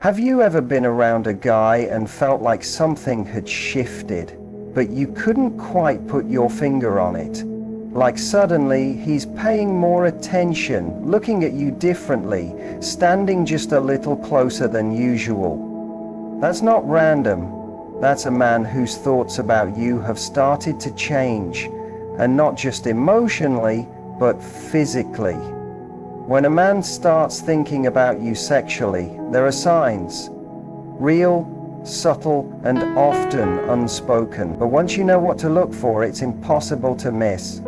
Have you ever been around a guy and felt like something had shifted, but you couldn't quite put your finger on it? Like suddenly he's paying more attention, looking at you differently, standing just a little closer than usual. That's not random. That's a man whose thoughts about you have started to change, and not just emotionally, but physically. When a man starts thinking about you sexually, there are signs. Real, subtle, and often unspoken. But once you know what to look for, it's impossible to miss.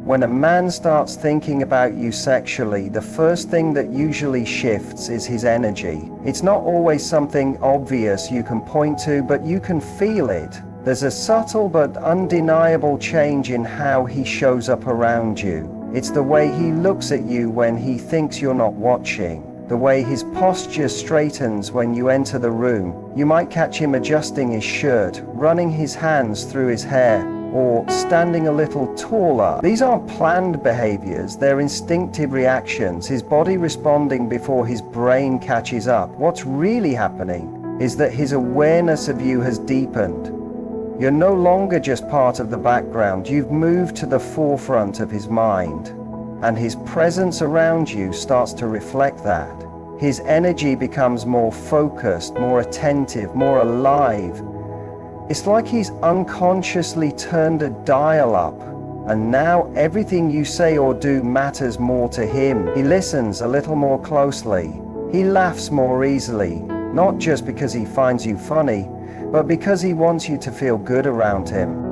When a man starts thinking about you sexually, the first thing that usually shifts is his energy. It's not always something obvious you can point to, but you can feel it. There's a subtle but undeniable change in how he shows up around you. It's the way he looks at you when he thinks you're not watching. The way his posture straightens when you enter the room. You might catch him adjusting his shirt, running his hands through his hair, or standing a little taller. These aren't planned behaviors, they're instinctive reactions, his body responding before his brain catches up. What's really happening is that his awareness of you has deepened. You're no longer just part of the background, you've moved to the forefront of his mind, and his presence around you starts to reflect that. His energy becomes more focused, more attentive, more alive. It's like he's unconsciously turned a dial up, and now everything you say or do matters more to him. He listens a little more closely. He laughs more easily, not just because he finds you funny, but because he wants you to feel good around him.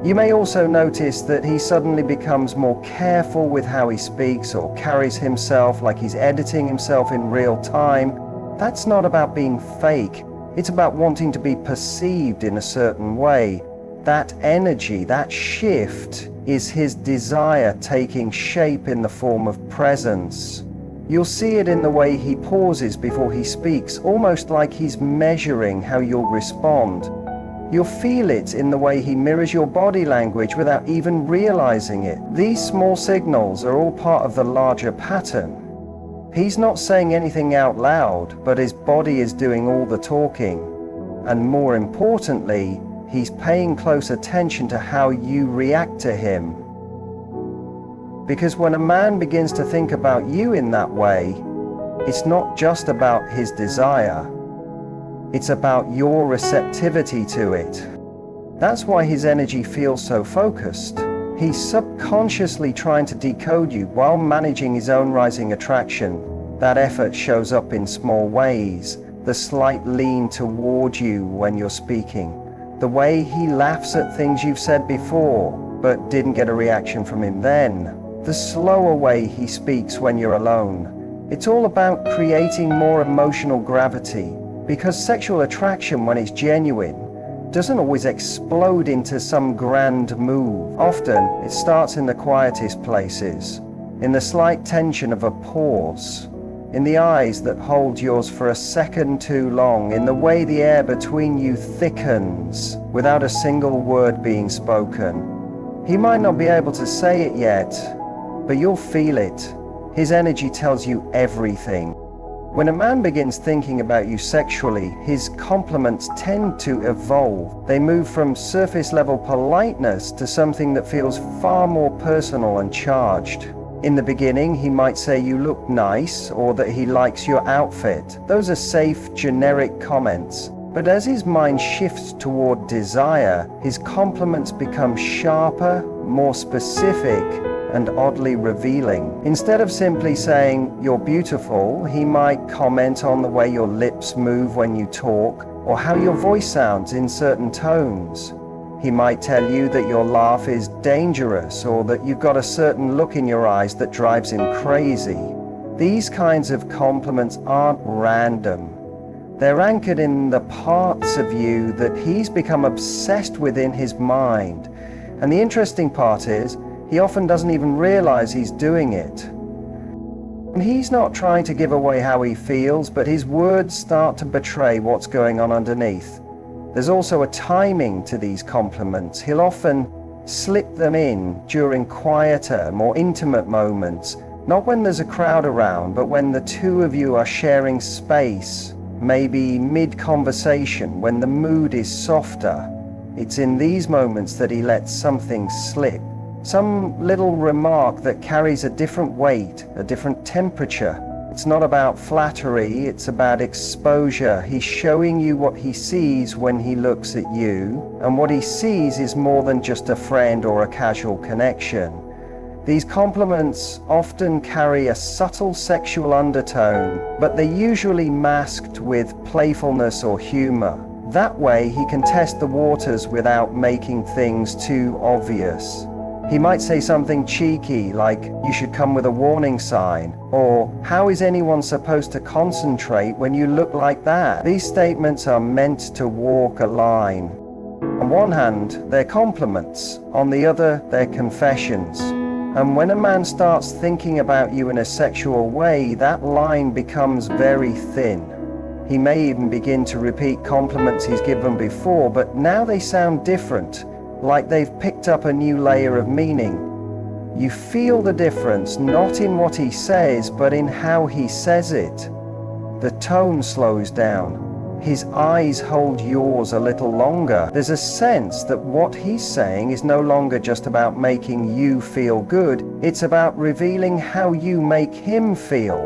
You may also notice that he suddenly becomes more careful with how he speaks or carries himself, like he's editing himself in real time. That's not about being fake. It's about wanting to be perceived in a certain way. That energy, that shift, is his desire taking shape in the form of presence. You'll see it in the way he pauses before he speaks, almost like he's measuring how you'll respond. You'll feel it in the way he mirrors your body language without even realizing it. These small signals are all part of the larger pattern. He's not saying anything out loud, but his body is doing all the talking. And more importantly, he's paying close attention to how you react to him. Because when a man begins to think about you in that way, it's not just about his desire, it's about your receptivity to it. That's why his energy feels so focused. He's subconsciously trying to decode you while managing his own rising attraction. That effort shows up in small ways. The slight lean toward you when you're speaking. The way he laughs at things you've said before, but didn't get a reaction from him then. The slower way he speaks when you're alone. It's all about creating more emotional gravity, because sexual attraction, when it's genuine, doesn't always explode into some grand move. Often, it starts in the quietest places, in the slight tension of a pause, in the eyes that hold yours for a second too long, in the way the air between you thickens without a single word being spoken. He might not be able to say it yet, but you'll feel it. His energy tells you everything. When a man begins thinking about you sexually, his compliments tend to evolve. They move from surface-level politeness to something that feels far more personal and charged. In the beginning, he might say you look nice, or that he likes your outfit. Those are safe, generic comments. But as his mind shifts toward desire, his compliments become sharper, more specific, and oddly revealing. Instead of simply saying, "You're beautiful," he might comment on the way your lips move when you talk, or how your voice sounds in certain tones. He might tell you that your laugh is dangerous, or that you've got a certain look in your eyes that drives him crazy. These kinds of compliments aren't random. They're anchored in the parts of you that he's become obsessed with in his mind. And the interesting part is, he often doesn't even realize he's doing it. And he's not trying to give away how he feels, but his words start to betray what's going on underneath. There's also a timing to these compliments. He'll often slip them in during quieter, more intimate moments, not when there's a crowd around, but when the two of you are sharing space. maybe mid-conversation when the mood is softer. It's in these moments that he lets something slip. Some little remark that carries a different weight, a different temperature. It's not about flattery, it's about exposure. He's showing you what he sees when he looks at you, and what he sees is more than just a friend or a casual connection. These compliments often carry a subtle sexual undertone, but they're usually masked with playfulness or humor. That way he can test the waters without making things too obvious. He might say something cheeky like, "You should come with a warning sign," or "How is anyone supposed to concentrate when you look like that?" These statements are meant to walk a line. On one hand, they're compliments. On the other, they're confessions. And when a man starts thinking about you in a sexual way, that line becomes very thin. He may even begin to repeat compliments he's given before, but now they sound different, like they've picked up a new layer of meaning. You feel the difference not in what he says, but in how he says it. The tone slows down. His eyes hold yours a little longer. There's a sense that what he's saying is no longer just about making you feel good, it's about revealing how you make him feel.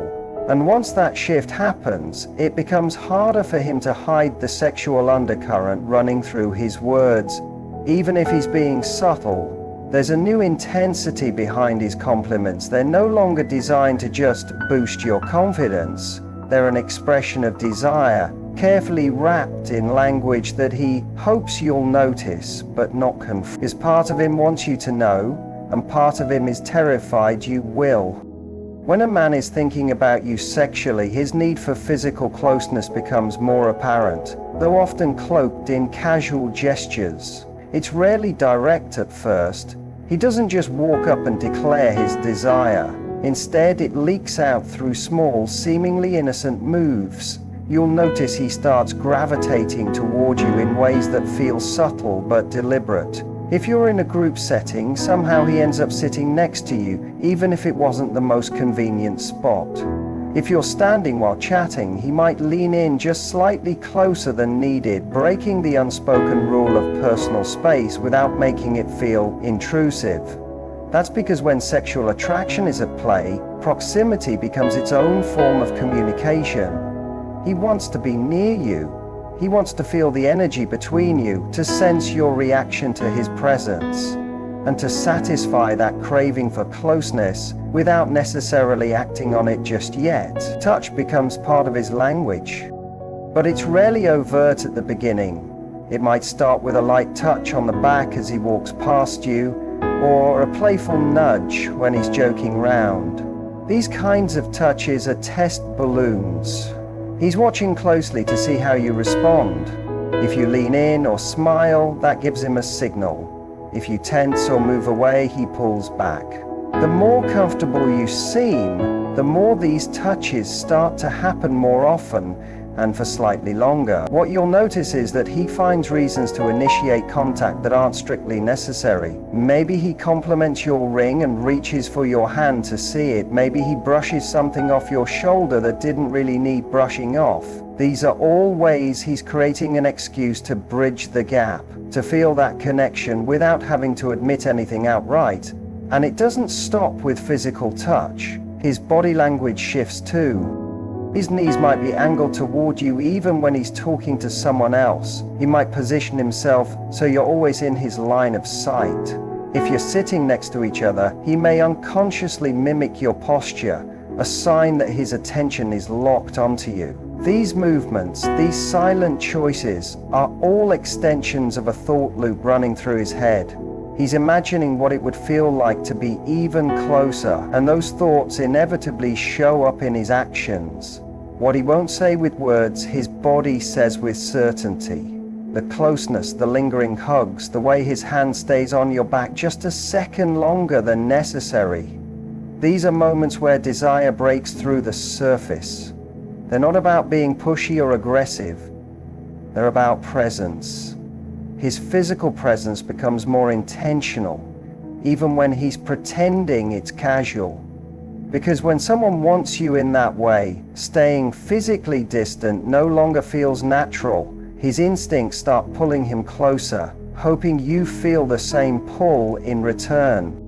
And once that shift happens, it becomes harder for him to hide the sexual undercurrent running through his words. Even if he's being subtle, there's a new intensity behind his compliments. They're no longer designed to just boost your confidence. They're an expression of desire, carefully wrapped in language that he hopes you'll notice, but not confuse. Part of him wants you to know, and part of him is terrified you will. When a man is thinking about you sexually, his need for physical closeness becomes more apparent, though often cloaked in casual gestures. It's rarely direct at first. He doesn't just walk up and declare his desire. Instead, it leaks out through small, seemingly innocent moves. You'll notice he starts gravitating toward you in ways that feel subtle but deliberate. If you're in a group setting, somehow he ends up sitting next to you, even if it wasn't the most convenient spot. If you're standing while chatting, he might lean in just slightly closer than needed, breaking the unspoken rule of personal space without making it feel intrusive. That's because when sexual attraction is at play, proximity becomes its own form of communication. He wants to be near you. He wants to feel the energy between you, to sense your reaction to his presence, and to satisfy that craving for closeness without necessarily acting on it just yet. Touch becomes part of his language, but it's rarely overt at the beginning. It might start with a light touch on the back as he walks past you, or a playful nudge when he's joking round. These kinds of touches are test balloons. He's watching closely to see how you respond. If you lean in or smile, that gives him a signal. If you tense or move away, he pulls back. The more comfortable you seem, the more these touches start to happen more often and for slightly longer. What you'll notice is that he finds reasons to initiate contact that aren't strictly necessary. Maybe he compliments your ring and reaches for your hand to see it. Maybe he brushes something off your shoulder that didn't really need brushing off. These are all ways he's creating an excuse to bridge the gap, to feel that connection without having to admit anything outright. And it doesn't stop with physical touch. His body language shifts too. His knees might be angled toward you even when he's talking to someone else. He might position himself so you're always in his line of sight. If you're sitting next to each other, he may unconsciously mimic your posture, a sign that his attention is locked onto you. These movements, these silent choices, are all extensions of a thought loop running through his head. He's imagining what it would feel like to be even closer, and those thoughts inevitably show up in his actions. What he won't say with words, his body says with certainty. The closeness, the lingering hugs, the way his hand stays on your back just a second longer than necessary. These are moments where desire breaks through the surface. They're not about being pushy or aggressive. They're about presence. His physical presence becomes more intentional, even when he's pretending it's casual. Because when someone wants you in that way, staying physically distant no longer feels natural. His instincts start pulling him closer, hoping you feel the same pull in return.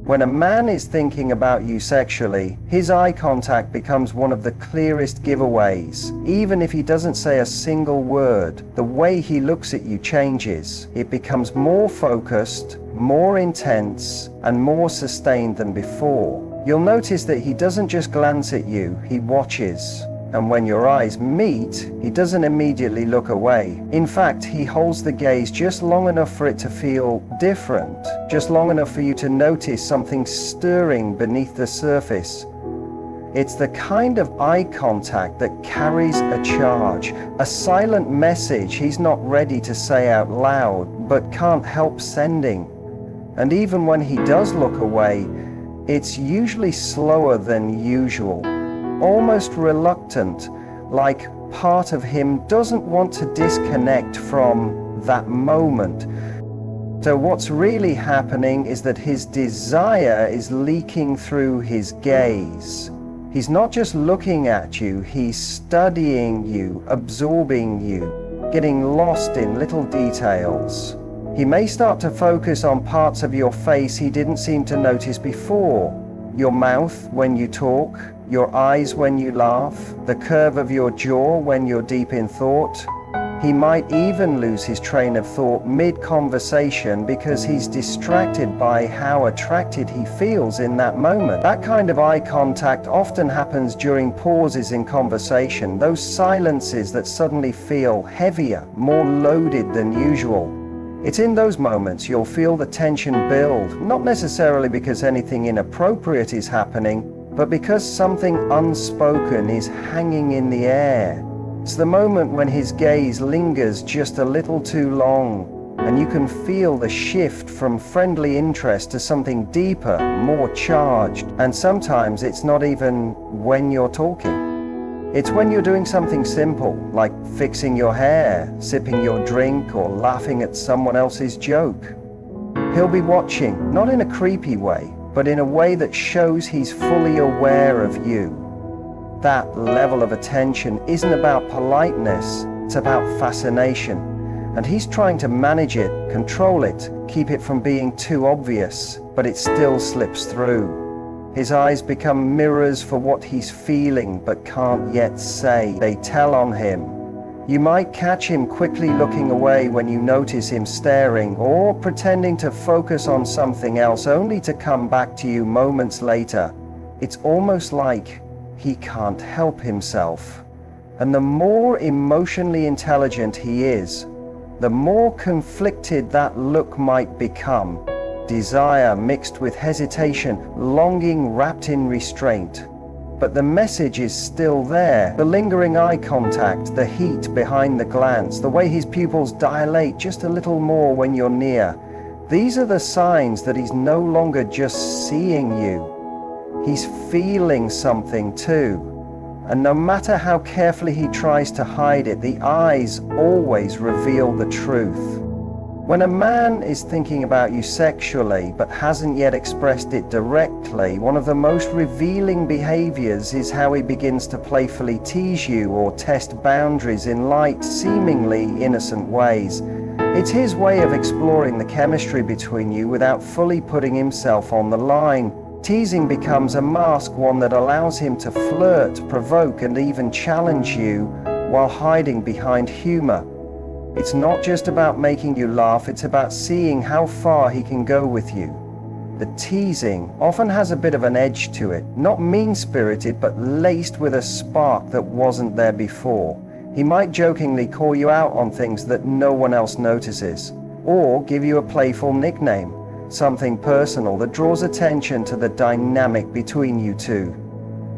When a man is thinking about you sexually, his eye contact becomes one of the clearest giveaways. Even if he doesn't say a single word, the way he looks at you changes. It becomes more focused, more intense, and more sustained than before. You'll notice that he doesn't just glance at you, he watches. And when your eyes meet, he doesn't immediately look away. In fact, he holds the gaze just long enough for it to feel different, just long enough for you to notice something stirring beneath the surface. It's the kind of eye contact that carries a charge, a silent message he's not ready to say out loud, but can't help sending. And even when he does look away, it's usually slower than usual. Almost reluctant, like part of him doesn't want to disconnect from that moment. So what's really happening is that his desire is leaking through his gaze. He's not just looking at you, he's studying you, absorbing you, getting lost in little details. He may start to focus on parts of your face he didn't seem to notice before. Your mouth when you talk, your eyes when you laugh, the curve of your jaw when you're deep in thought. He might even lose his train of thought mid-conversation because he's distracted by how attracted he feels in that moment. That kind of eye contact often happens during pauses in conversation, those silences that suddenly feel heavier, more loaded than usual. It's in those moments you'll feel the tension build, not necessarily because anything inappropriate is happening, but because something unspoken is hanging in the air. It's the moment when his gaze lingers just a little too long, and you can feel the shift from friendly interest to something deeper, more charged. And sometimes it's not even when you're talking. It's when you're doing something simple, like fixing your hair, sipping your drink, or laughing at someone else's joke. He'll be watching, not in a creepy way, but in a way that shows he's fully aware of you. That level of attention isn't about politeness, it's about fascination. And he's trying to manage it, control it, keep it from being too obvious, but it still slips through. His eyes become mirrors for what he's feeling but can't yet say. They tell on him. You might catch him quickly looking away when you notice him staring, or pretending to focus on something else only to come back to you moments later. It's almost like he can't help himself. And the more emotionally intelligent he is, the more conflicted that look might become. Desire mixed with hesitation, longing wrapped in restraint. But the message is still there. The lingering eye contact, the heat behind the glance, the way his pupils dilate just a little more when you're near. These are the signs that he's no longer just seeing you. He's feeling something too. And no matter how carefully he tries to hide it, the eyes always reveal the truth. When a man is thinking about you sexually but hasn't yet expressed it directly, one of the most revealing behaviors is how he begins to playfully tease you or test boundaries in light, seemingly innocent ways. It's his way of exploring the chemistry between you without fully putting himself on the line. Teasing becomes a mask, one that allows him to flirt, provoke, and even challenge you while hiding behind humor. It's not just about making you laugh, it's about seeing how far he can go with you. The teasing often has a bit of an edge to it, not mean-spirited, but laced with a spark that wasn't there before. He might jokingly call you out on things that no one else notices, or give you a playful nickname, something personal that draws attention to the dynamic between you two.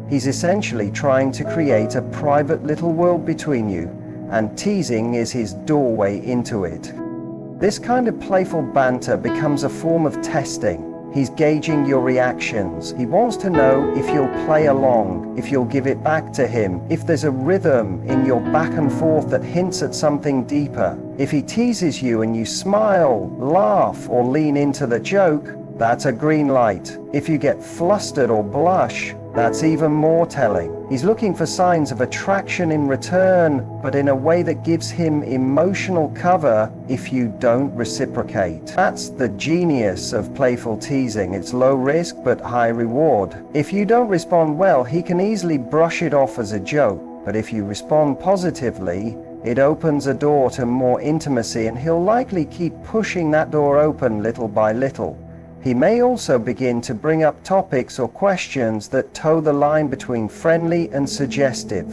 He's essentially trying to create a private little world between you, and teasing is his doorway into it. This kind of playful banter becomes a form of testing. He's gauging your reactions. He wants to know if you'll play along, if you'll give it back to him, if there's a rhythm in your back and forth that hints at something deeper. If he teases you and you smile, laugh, or lean into the joke, that's a green light. If you get flustered or blush, That's even more telling. He's looking for signs of attraction in return, but in a way that gives him emotional cover if you don't reciprocate. That's the genius of playful teasing. It's low risk but high reward. If you don't respond well, he can easily brush it off as a joke, but if you respond positively, it opens a door to more intimacy, and he'll likely keep pushing that door open little by little. He may also begin to bring up topics or questions that toe the line between friendly and suggestive.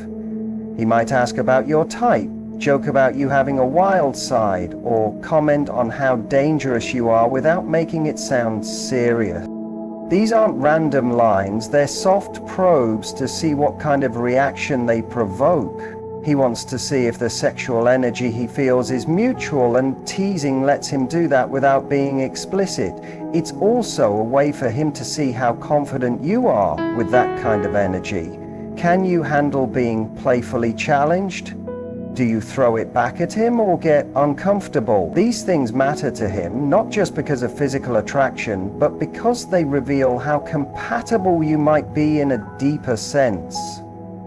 He might ask about your type, joke about you having a wild side, or comment on how dangerous you are without making it sound serious. These aren't random lines, they're soft probes to see what kind of reaction they provoke. He wants to see if the sexual energy he feels is mutual, and teasing lets him do that without being explicit. It's also a way for him to see how confident you are with that kind of energy. Can you handle being playfully challenged? Do you throw it back at him or get uncomfortable? These things matter to him, not just because of physical attraction, but because they reveal how compatible you might be in a deeper sense.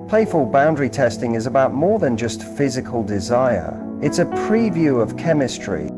Playful boundary testing is about more than just physical desire. It's a preview of chemistry.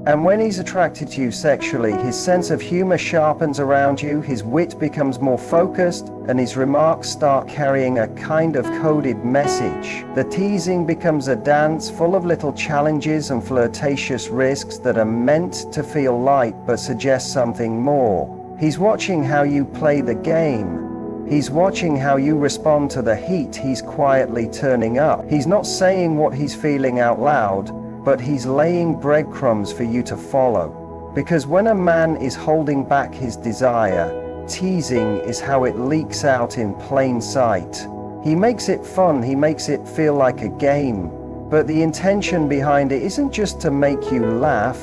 And when he's attracted to you sexually, his sense of humor sharpens around you, his wit becomes more focused, and his remarks start carrying a kind of coded message. The teasing becomes a dance full of little challenges and flirtatious risks that are meant to feel light but suggest something more. He's watching how you play the game. He's watching how you respond to the heat he's quietly turning up. He's not saying what he's feeling out loud, but he's laying breadcrumbs for you to follow. Because when a man is holding back his desire, teasing is how it leaks out in plain sight. He makes it fun, he makes it feel like a game. But the intention behind it isn't just to make you laugh,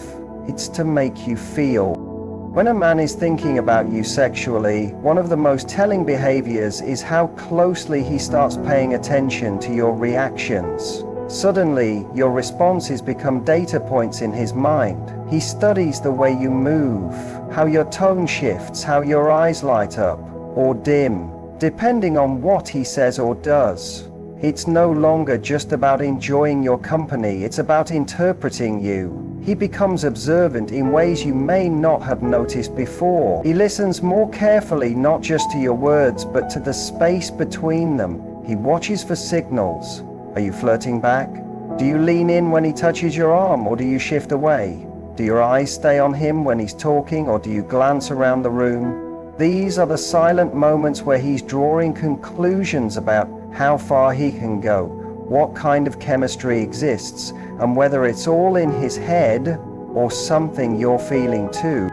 it's to make you feel. When a man is thinking about you sexually, one of the most telling behaviors is how closely he starts paying attention to your reactions. Suddenly, your responses become data points in his mind. He studies the way you move, how your tone shifts, how your eyes light up or dim, depending on what he says or does. It's no longer just about enjoying your company, it's about interpreting you. He becomes observant in ways you may not have noticed before. He listens more carefully, not just to your words, but to the space between them. He watches for signals. Are you flirting back? Do you lean in when he touches your arm, or do you shift away? Do your eyes stay on him when he's talking, or do you glance around the room? These are the silent moments where he's drawing conclusions about how far he can go, what kind of chemistry exists, and whether it's all in his head or something you're feeling too.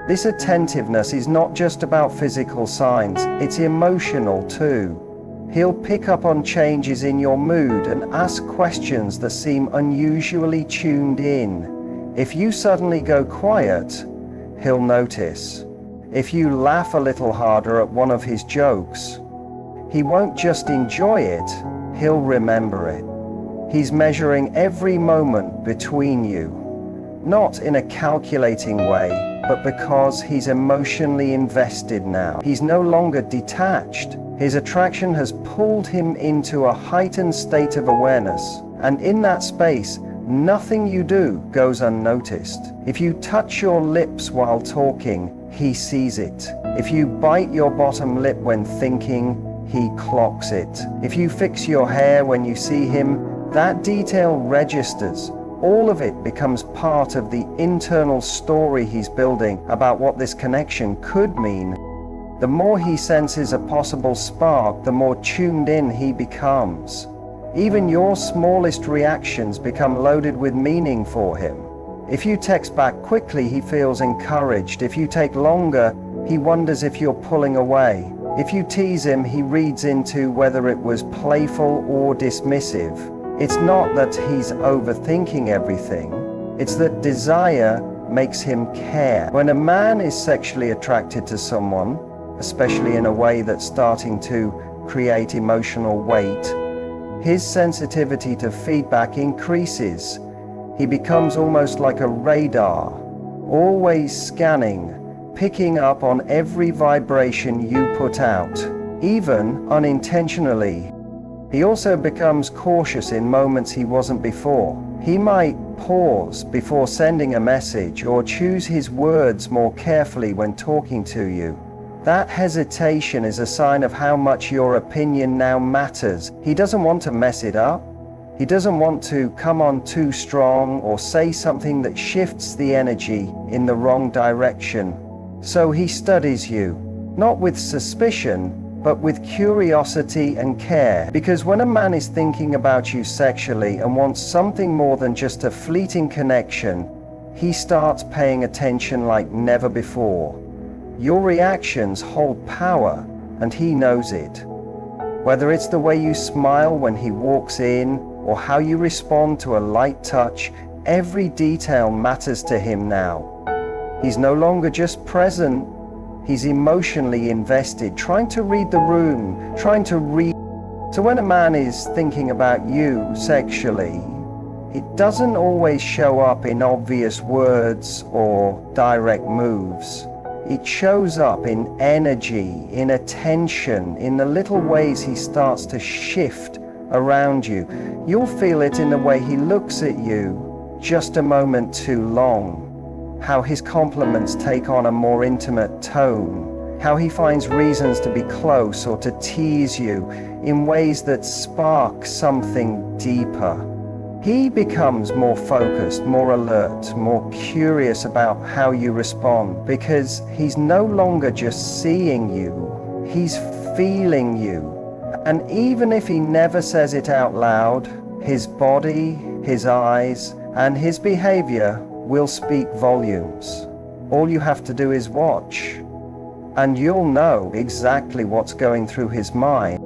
This attentiveness is not just about physical signs, it's emotional too. He'll pick up on changes in your mood and ask questions that seem unusually tuned in. If you suddenly go quiet, he'll notice. If you laugh a little harder at one of his jokes, he won't just enjoy it, he'll remember it. He's measuring every moment between you, not in a calculating way, but because he's emotionally invested now. He's no longer detached. His attraction has pulled him into a heightened state of awareness, and in that space, nothing you do goes unnoticed. If you touch your lips while talking, he sees it. If you bite your bottom lip when thinking, he clocks it. If you fix your hair when you see him, that detail registers. All of it becomes part of the internal story he's building about what this connection could mean. The more he senses a possible spark, the more tuned in he becomes. Even your smallest reactions become loaded with meaning for him. If you text back quickly, he feels encouraged. If you take longer, he wonders if you're pulling away. If you tease him, he reads into whether it was playful or dismissive. It's not that he's overthinking everything, it's that desire makes him care. When a man is sexually attracted to someone, especially in a way that's starting to create emotional weight, his sensitivity to feedback increases. He becomes almost like a radar, always scanning, picking up on every vibration you put out. even unintentionally. He also becomes cautious in moments he wasn't before. He might pause before sending a message or choose his words more carefully when talking to you. That hesitation is a sign of how much your opinion now matters. He doesn't want to mess it up. He doesn't want to come on too strong or say something that shifts the energy in the wrong direction. So he studies you, not with suspicion, but with curiosity and care. Because when a man is thinking about you sexually and wants something more than just a fleeting connection, he starts paying attention like never before. Your reactions hold power, and he knows it. Whether it's the way you smile when he walks in, or how you respond to a light touch, every detail matters to him now. He's no longer just present. He's emotionally invested, trying to read the room, trying to read. So when a man is thinking about you sexually, it doesn't always show up in obvious words or direct moves. It shows up in energy, in attention, in the little ways he starts to shift around you. You'll feel it in the way he looks at you just a moment too long. How his compliments take on a more intimate tone, how he finds reasons to be close or to tease you in ways that spark something deeper. He becomes more focused, more alert, more curious about how you respond, because he's no longer just seeing you, he's feeling you. And even if he never says it out loud, his body, his eyes, and his behavior will speak volumes. All you have to do is watch, and you'll know exactly what's going through his mind.